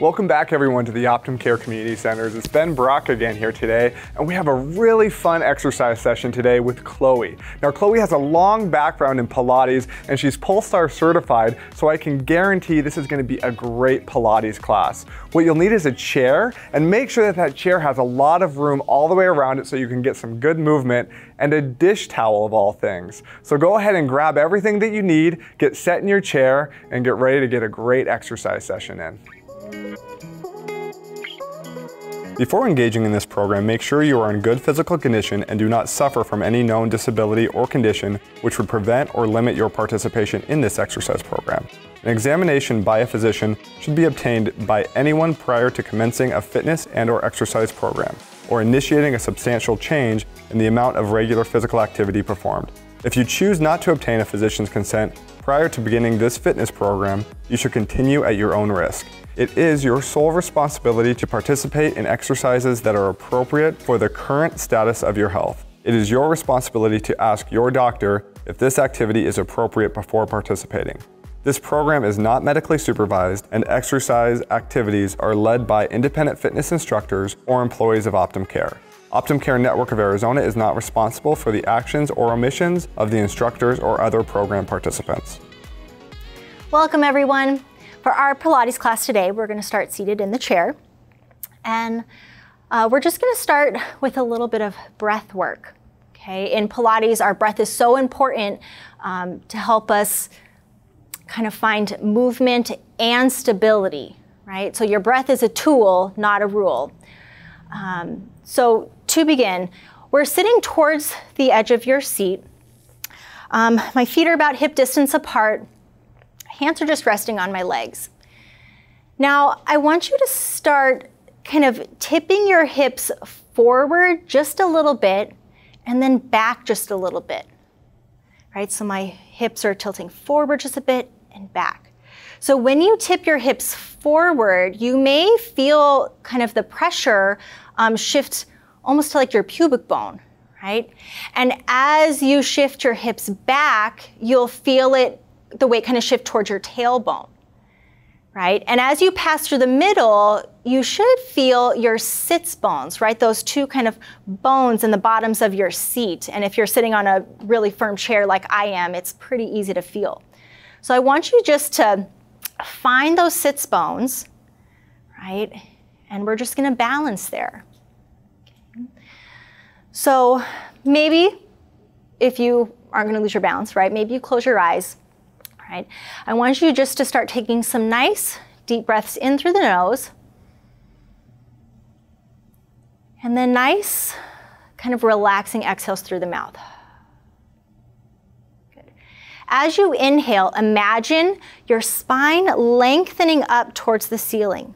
Welcome back everyone to the Optum Care Community Centers. It's Ben Brock again here today, and we have a really fun exercise session today with Chloe. Now Chloe has a long background in Pilates and she's Pulsar certified, so I can guarantee this is going to be a great Pilates class. What you'll need is a chair, and make sure that that chair has a lot of room all the way around it so you can get some good movement, and a dish towel of all things. So go ahead and grab everything that you need, get set in your chair, and get ready to get a great exercise session in. Before engaging in this program, make sure you are in good physical condition and do not suffer from any known disability or condition which would prevent or limit your participation in this exercise program. An examination by a physician should be obtained by anyone prior to commencing a fitness and/or exercise program, or initiating a substantial change in the amount of regular physical activity performed. If you choose not to obtain a physician's consent prior to beginning this fitness program, you should continue at your own risk. It is your sole responsibility to participate in exercises that are appropriate for the current status of your health. It is your responsibility to ask your doctor if this activity is appropriate before participating. This program is not medically supervised, and exercise activities are led by independent fitness instructors or employees of Optum Care. Optum Care Network of Arizona is not responsible for the actions or omissions of the instructors or other program participants. Welcome everyone. For our Pilates class today, we're going to start seated in the chair. And we're just going to start with a little bit of breath work. Okay? In Pilates, our breath is so important to help us kind of find movement and stability, right? So your breath is a tool, not a rule. So to begin, we're sitting towards the edge of your seat. My feet are about hip distance apart. Hands are just resting on my legs. Now, I want you to start kind of tipping your hips forward just a little bit and then back just a little bit, right? So my hips are tilting forward just a bit and back. So when you tip your hips forward, you may feel kind of the pressure shift almost to like your pubic bone, right? And as you shift your hips back, you'll feel it, the weight kind of shift towards your tailbone, right? And as you pass through the middle, you should feel your sits bones, right? Those two kind of bones in the bottoms of your seat. And if you're sitting on a really firm chair like I am, it's pretty easy to feel. So I want you just to find those sits bones, right? And we're just gonna balance there. Okay. So maybe if you aren't gonna lose your balance, right? Maybe you close your eyes. Right. I want you just to start taking some nice deep breaths in through the nose. And then nice kind of relaxing exhales through the mouth. Good. As you inhale, imagine your spine lengthening up towards the ceiling.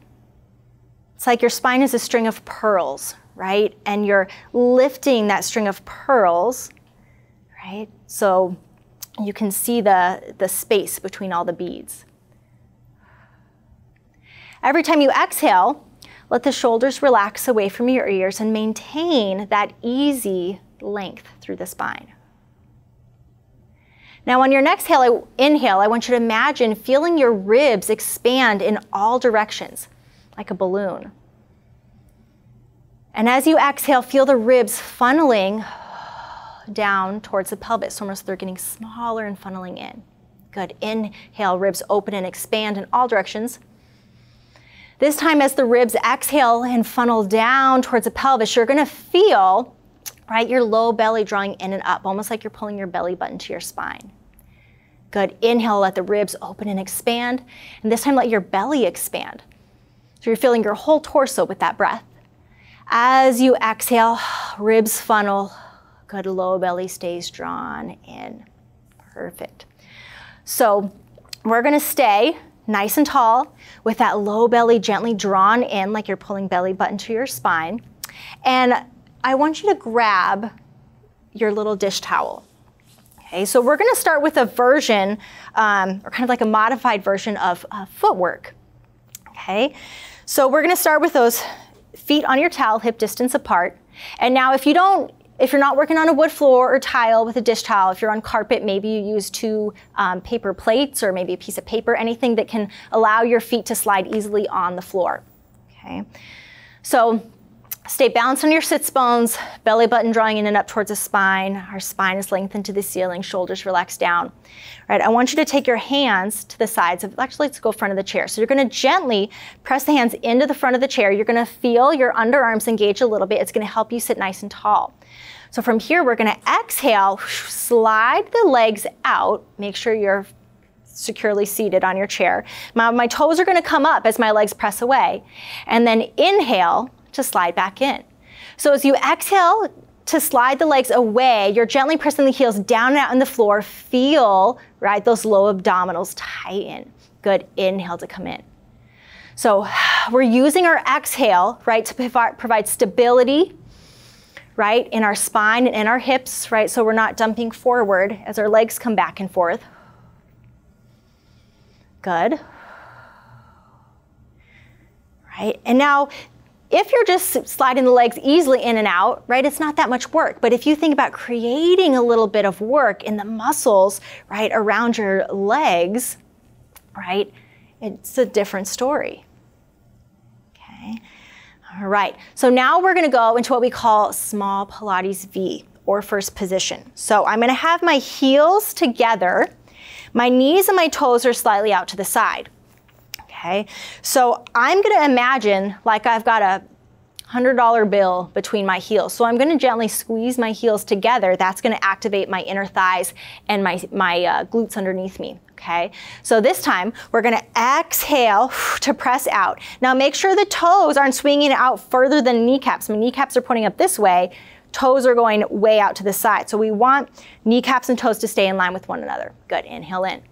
It's like your spine is a string of pearls, right? And you're lifting that string of pearls, right? So you can see the space between all the beads. Every time you exhale, let the shoulders relax away from your ears and maintain that easy length through the spine. Now on your next inhale, I want you to imagine feeling your ribs expand in all directions, like a balloon. And as you exhale, feel the ribs funneling down towards the pelvis, almost they're getting smaller and funneling in. Good. Inhale, ribs open and expand in all directions. This time as the ribs exhale and funnel down towards the pelvis, you're gonna feel, right, your low belly drawing in and up, almost like you're pulling your belly button to your spine. Good. Inhale, let the ribs open and expand. And this time let your belly expand. So you're feeling your whole torso with that breath. As you exhale, ribs funnel. Good, low belly stays drawn in. Perfect. So we're gonna stay nice and tall with that low belly gently drawn in like you're pulling belly button to your spine. And I want you to grab your little dish towel. Okay, so we're gonna start with a version, or kind of like a modified version of footwork. Okay, so we're gonna start with those feet on your towel, hip distance apart. And now if you don't If you're not working on a wood floor or tile with a dish towel, if you're on carpet, maybe you use 2 paper plates or maybe a piece of paper, anything that can allow your feet to slide easily on the floor, okay? So stay balanced on your sits bones, belly button drawing in and up towards the spine. Our spine is lengthened to the ceiling, shoulders relaxed down. All right, I want you to take your hands to the sides of, actually let's go front of the chair. So you're gonna gently press the hands into the front of the chair. You're gonna feel your underarms engage a little bit. It's gonna help you sit nice and tall. So from here, we're gonna exhale, slide the legs out. Make sure you're securely seated on your chair. My toes are gonna come up as my legs press away. And then inhale to slide back in. So as you exhale to slide the legs away, you're gently pressing the heels down and out on the floor. Feel, right, those low abdominals tighten. Good, inhale to come in. So we're using our exhale, right, to provide stability, right, in our spine and in our hips, right, so we're not dumping forward as our legs come back and forth. Good. Right, and now, if you're just sliding the legs easily in and out, right, it's not that much work. But if you think about creating a little bit of work in the muscles, right, around your legs, right, it's a different story. Okay, all right. So now we're gonna go into what we call small Pilates V, or first position. So I'm gonna have my heels together, my knees and my toes are slightly out to the side. Okay, so I'm gonna imagine like I've got a $100 bill between my heels. So I'm gonna gently squeeze my heels together. That's gonna activate my inner thighs and my glutes underneath me, okay? So this time, we're gonna exhale to press out. Now make sure the toes aren't swinging out further than kneecaps. My kneecaps are pointing up this way, toes are going way out to the side. So we want kneecaps and toes to stay in line with one another. Good, inhale in.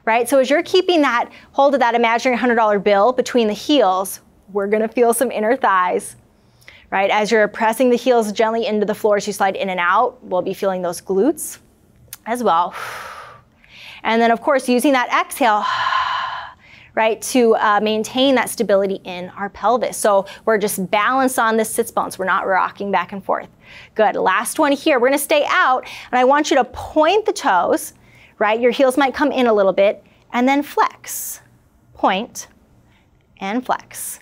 Right, so as you're keeping that hold of that imaginary $100 bill between the heels, we're gonna feel some inner thighs, right? As you're pressing the heels gently into the floor as you slide in and out, we'll be feeling those glutes as well. And then of course, using that exhale, right, to maintain that stability in our pelvis. So we're just balanced on the sits bones. We're not rocking back and forth. Good, last one here. We're gonna stay out, and I want you to point the toes, right? Your heels might come in a little bit, and then flex. Point and flex,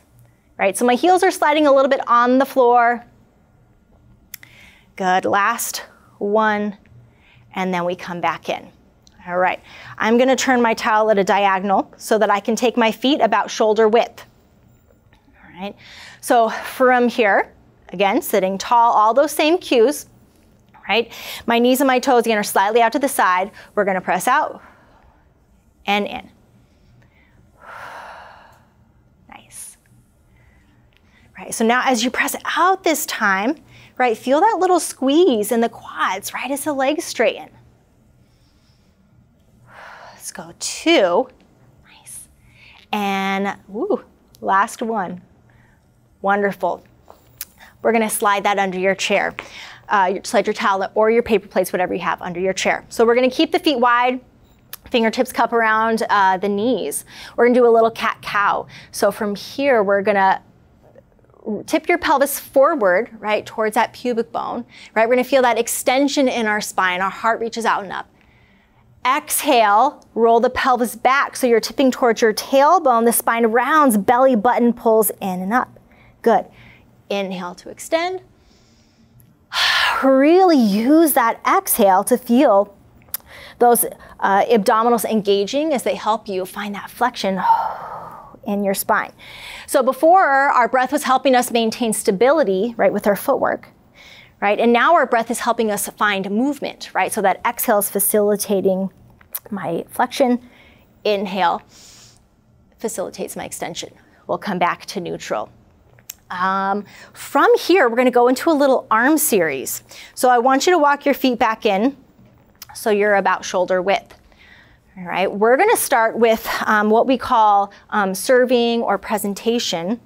right? So my heels are sliding a little bit on the floor. Good, last one, and then we come back in. All right, I'm gonna turn my towel at a diagonal so that I can take my feet about shoulder width. All right, so from here, again, sitting tall, all those same cues, right? My knees and my toes again are slightly out to the side. We're gonna press out and in. Nice. Right, so now as you press out this time, right, feel that little squeeze in the quads, right, as the legs straighten. Let's go 2. Nice. And, ooh, last one. Wonderful. We're gonna slide that under your chair. Slide your towel or your paper plates, whatever you have under your chair. So we're gonna keep the feet wide, fingertips cup around the knees. We're gonna do a little cat-cow. So from here, we're gonna tip your pelvis forward, right, towards that pubic bone, right? We're gonna feel that extension in our spine. Our heart reaches out and up. Exhale, roll the pelvis back so you're tipping towards your tailbone. The spine rounds, belly button pulls in and up. Good. Inhale to extend. Really use that exhale to feel those abdominals engaging as they help you find that flexion in your spine. So before, our breath was helping us maintain stability, right, with our footwork, right? And now our breath is helping us find movement, right? So that exhale is facilitating my flexion. Inhale facilitates my extension. We'll come back to neutral. From here, we're gonna go into a little arm series. So I want you to walk your feet back in so you're about shoulder width. All right, we're gonna start with what we call serving or presentation.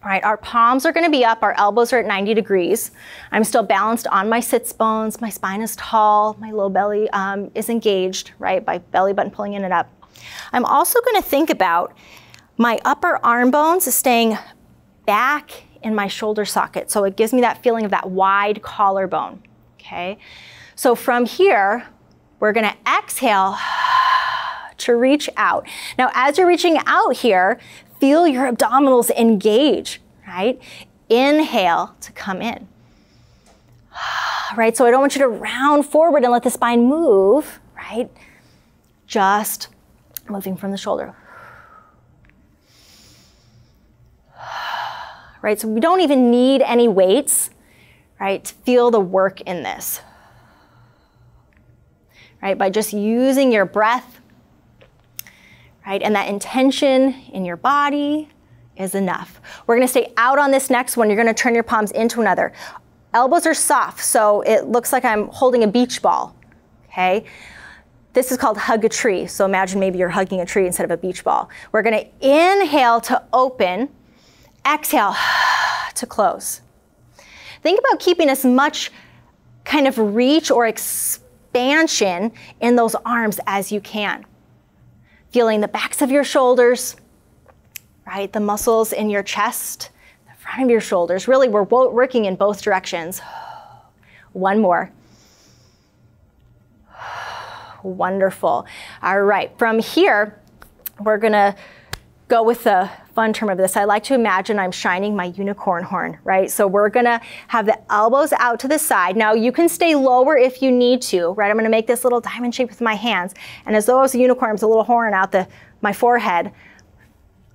All right, our palms are gonna be up, our elbows are at 90 degrees. I'm still balanced on my sits bones, my spine is tall, my low belly is engaged, right, by belly button pulling in and up. I'm also gonna think about my upper arm bones staying back in my shoulder socket. So it gives me that feeling of that wide collarbone, okay? So from here, we're gonna exhale to reach out. Now, as you're reaching out here, feel your abdominals engage, right? Inhale to come in, right? So I don't want you to round forward and let the spine move, right? Just moving from the shoulder. Right, so we don't even need any weights, right, to feel the work in this. Right, by just using your breath, right, and that intention in your body is enough. We're gonna stay out on this next one. You're gonna turn your palms into another. Elbows are soft, so it looks like I'm holding a beach ball, okay? This is called hug a tree, so imagine maybe you're hugging a tree instead of a beach ball. We're gonna inhale to open, exhale to close. Think about keeping as much kind of reach or expansion in those arms as you can. Feeling the backs of your shoulders, right? The muscles in your chest, the front of your shoulders. Really, we're working in both directions. One more. Wonderful. All right, from here, we're gonna go with the fun term of this. I like to imagine I'm shining my unicorn horn, right? So we're gonna have the elbows out to the side. Now you can stay lower if you need to, right? I'm gonna make this little diamond shape with my hands. And as though as a unicorn, it's a little horn out my forehead,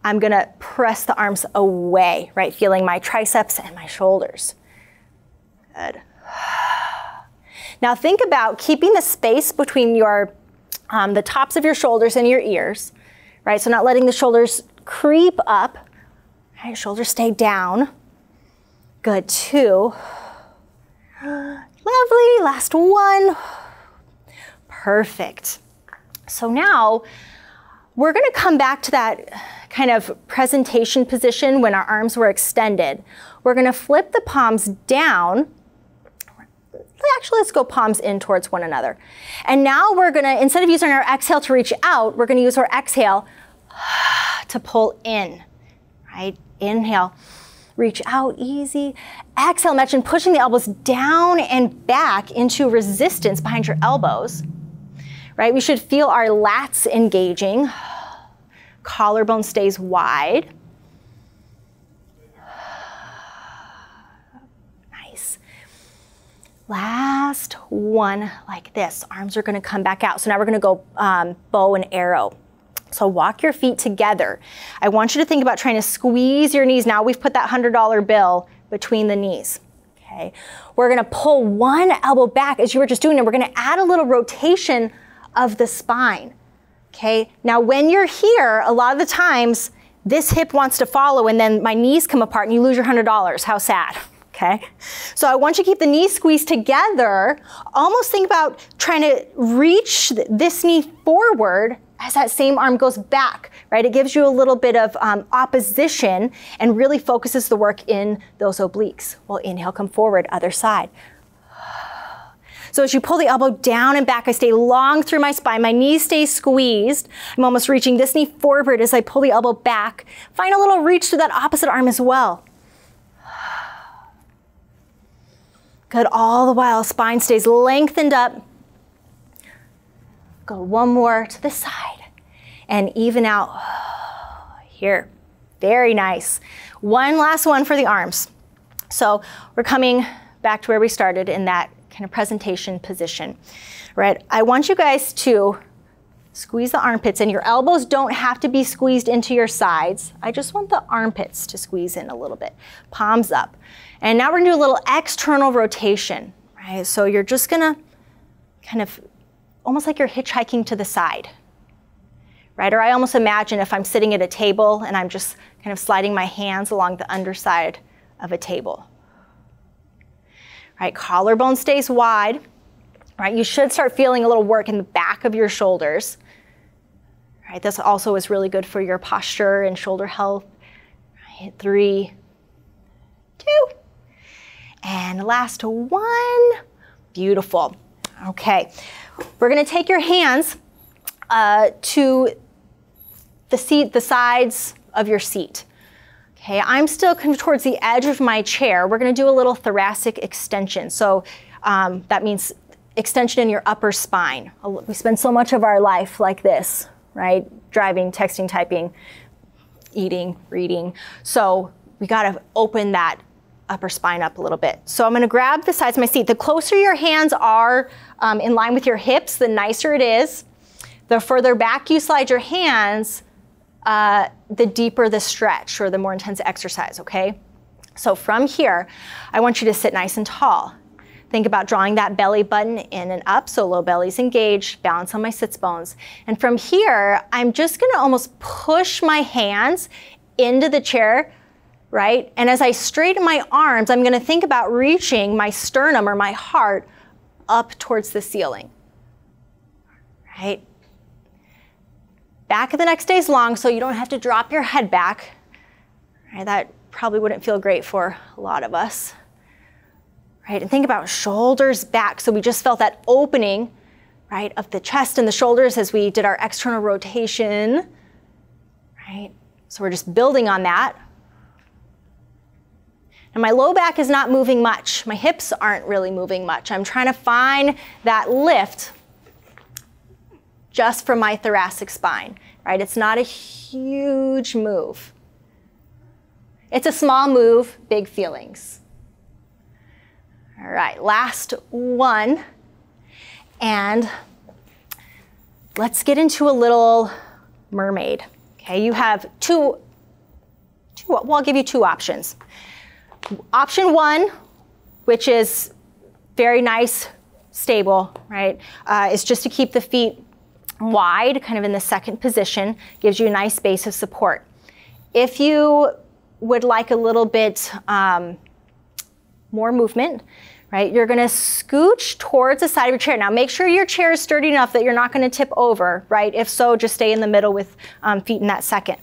I'm gonna press the arms away, right? Feeling my triceps and my shoulders. Good. Now think about keeping the space between your, the tops of your shoulders and your ears, right? So not letting the shoulders creep up, right? Shoulders stay down. Good, 2. Lovely, last 1. Perfect. So now we're gonna come back to that kind of presentation position when our arms were extended. We're gonna flip the palms down. Actually, let's go palms in towards one another. And now we're gonna, instead of using our exhale to reach out, we're gonna use our exhale to pull in, right? Inhale, reach out, easy. Exhale, imagine pushing the elbows down and back into resistance behind your elbows, right? We should feel our lats engaging. Collarbone stays wide. Nice. Last one like this. Arms are gonna come back out. So now we're gonna go bow and arrow. So walk your feet together. I want you to think about trying to squeeze your knees. Now we've put that $100 bill between the knees, okay? We're gonna pull one elbow back as you were just doing, and we're gonna add a little rotation of the spine, okay? Now when you're here, a lot of the times, this hip wants to follow and then my knees come apart and you lose your $100. How sad, okay? So I want you to keep the knees squeezed together. Almost think about trying to reach this knee forward as that same arm goes back, right? It gives you a little bit of opposition and really focuses the work in those obliques. Well, inhale, come forward, other side. So as you pull the elbow down and back, I stay long through my spine. My knees stay squeezed. I'm almost reaching this knee forward as I pull the elbow back. Find a little reach to that opposite arm as well. Good, all the while, spine stays lengthened up. Go one more to the side and even out here. Very nice. One last one for the arms. So we're coming back to where we started in that kind of presentation position, right? I want you guys to squeeze the armpits in. Your elbows don't have to be squeezed into your sides. I just want the armpits to squeeze in a little bit. Palms up. And now we're gonna do a little external rotation, right? So you're just gonna kind of almost like you're hitchhiking to the side, right? Or I almost imagine if I'm sitting at a table and I'm just kind of sliding my hands along the underside of a table. Right, collarbone stays wide, right? You should start feeling a little work in the back of your shoulders, right? This also is really good for your posture and shoulder health. Right, 3, 2, and last one. Beautiful. Okay, we're gonna take your hands to the sides of your seat. Okay, I'm still towards the edge of my chair. We're gonna do a little thoracic extension. So that means extension in your upper spine. We spend so much of our life like this, right? Driving, texting, typing, eating, reading. So we gotta open that upper spine up a little bit. So I'm gonna grab the sides of my seat. The closer your hands are in line with your hips, the nicer it is. The further back you slide your hands, the deeper the stretch or the more intense exercise, okay? So from here, I want you to sit nice and tall. Think about drawing that belly button in and up, so low belly's engaged, balance on my sits bones. And from here, I'm just gonna almost push my hands into the chair, right? And as I straighten my arms, I'm gonna think about reaching my sternum or my heart up towards the ceiling, right? Back of the neck stays long, so you don't have to drop your head back. Right? That probably wouldn't feel great for a lot of us. Right? And think about shoulders back. So we just felt that opening, right, of the chest and the shoulders as we did our external rotation. Right? So we're just building on that. And my low back is not moving much. My hips aren't really moving much. I'm trying to find that lift just from my thoracic spine, right? It's not a huge move. It's a small move, big feelings. All right, last one. And let's get into a little mermaid. Okay, you have well, I'll give you two options. Option one, which is very nice, stable, right? Is just to keep the feet wide, kind of in the second position, gives you a nice base of support. If you would like a little bit more movement, right, you're gonna scooch towards the side of your chair. Now make sure your chair is sturdy enough that you're not gonna tip over, right? If so, just stay in the middle with feet in that second.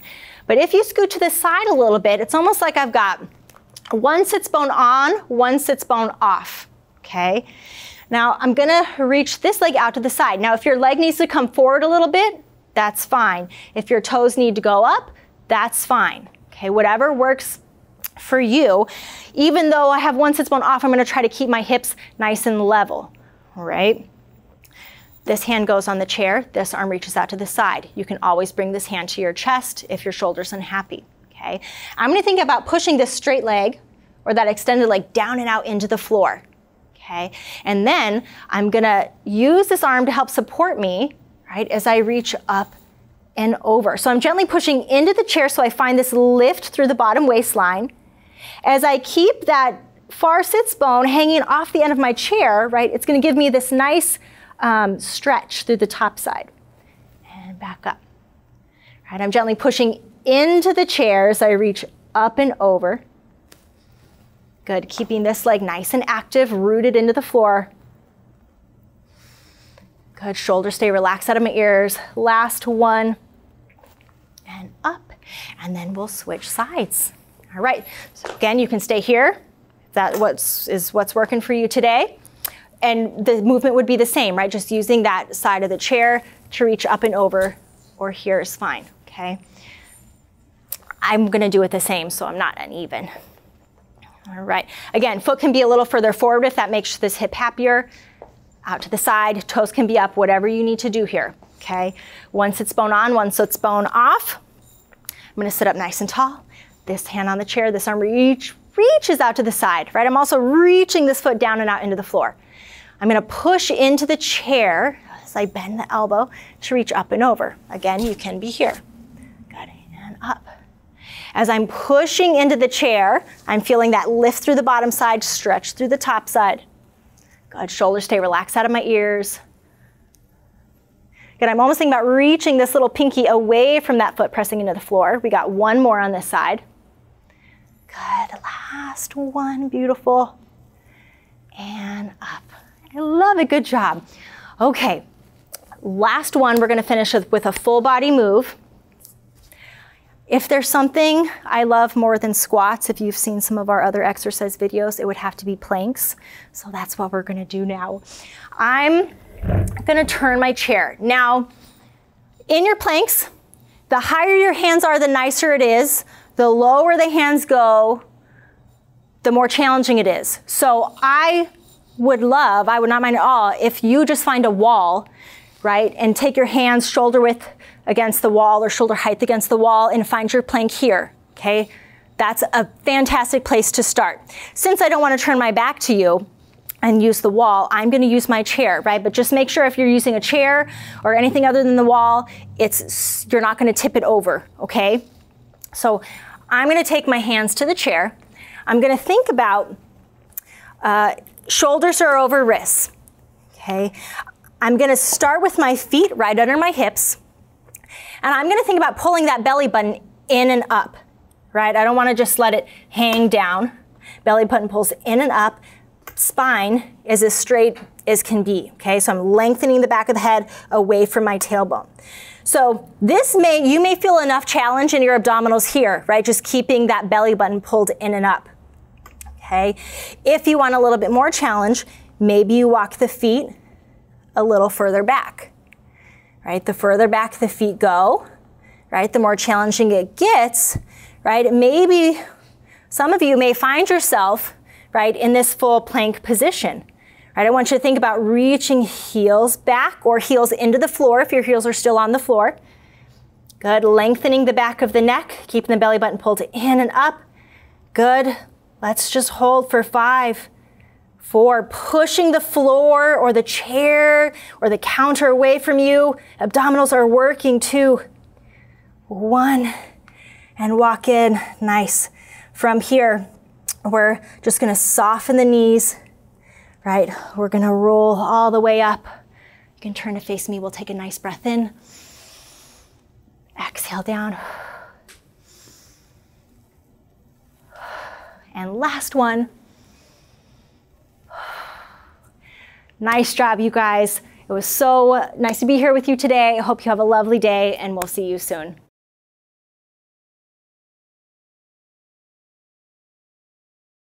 But if you scoot to the side a little bit, it's almost like I've got one sits bone on, one sits bone off, okay? Now I'm gonna reach this leg out to the side. Now if your leg needs to come forward a little bit, that's fine. If your toes need to go up, that's fine. Okay, whatever works for you. Even though I have one sits bone off, I'm gonna try to keep my hips nice and level, all right? This hand goes on the chair, this arm reaches out to the side. You can always bring this hand to your chest if your shoulder's unhappy, okay? I'm gonna think about pushing this straight leg or that extended leg down and out into the floor. Okay, and then I'm gonna use this arm to help support me, right, as I reach up and over. So I'm gently pushing into the chair so I find this lift through the bottom waistline. As I keep that far sits bone hanging off the end of my chair, right, it's gonna give me this nice stretch through the top side. And back up. Right, I'm gently pushing into the chair as I reach up and over. Good, keeping this leg nice and active, rooted into the floor. Good, shoulders stay relaxed out of my ears. Last one, and up, and then we'll switch sides. All right, so again, you can stay here. That is what's working for you today. And the movement would be the same, right? Just using that side of the chair to reach up and over, or here is fine, okay? I'm gonna do it the same so I'm not uneven. All right, again, foot can be a little further forward if that makes this hip happier. Out to the side, toes can be up, whatever you need to do here, okay? One sits bone on, one sits bone off. I'm gonna sit up nice and tall. This hand on the chair, this arm reaches out to the side, right? I'm also reaching this foot down and out into the floor. I'm gonna push into the chair as I bend the elbow to reach up and over. Again, you can be here. Good, and up. As I'm pushing into the chair, I'm feeling that lift through the bottom side, stretch through the top side. Good, shoulders stay relaxed out of my ears. Good, I'm almost thinking about reaching this little pinky away from that foot, pressing into the floor. We got one more on this side. Good, last one, beautiful. And up. I love it, good job. Okay, last one, we're gonna finish with a full body move. If there's something I love more than squats, if you've seen some of our other exercise videos, it would have to be planks. So that's what we're gonna do now. I'm gonna turn my chair. Now, in your planks, the higher your hands are, the nicer it is. the lower the hands go, the more challenging it is. So I would not mind at all if you just find a wall, right, and take your hands shoulder width against the wall or shoulder height against the wall and find your plank here, okay? That's a fantastic place to start. Since I don't want to turn my back to you and use the wall, I'm going to use my chair, right? But just make sure if you're using a chair or anything other than the wall, you're not going to tip it over, okay? So I'm going to take my hands to the chair. I'm going to think about shoulders are over wrists, okay? I'm going to start with my feet right under my hips, and I'm going to think about pulling that belly button in and up, right? I don't want to just let it hang down. Belly button pulls in and up. Spine is as straight as can be, okay? So I'm lengthening the back of the head away from my tailbone. So you may feel enough challenge in your abdominals here, right? Just keeping that belly button pulled in and up, okay? If you want a little bit more challenge, maybe you walk the feet a little further back, right? The further back the feet go, right, the more challenging it gets, right? Maybe some of you may find yourself, right, in this full plank position, right? I want you to think about reaching heels back or heels into the floor if your heels are still on the floor. Good, lengthening the back of the neck, keeping the belly button pulled in and up. Good, let's just hold for 5, 4, pushing the floor or the chair or the counter away from you. Abdominals are working. 2, 1, and walk in. Nice. From here, we're just going to soften the knees, right? We're going to roll all the way up. You can turn to face me. We'll take a nice breath in. Exhale down. And last one. Nice job, you guys. It was so nice to be here with you today. I hope you have a lovely day, and we'll see you soon.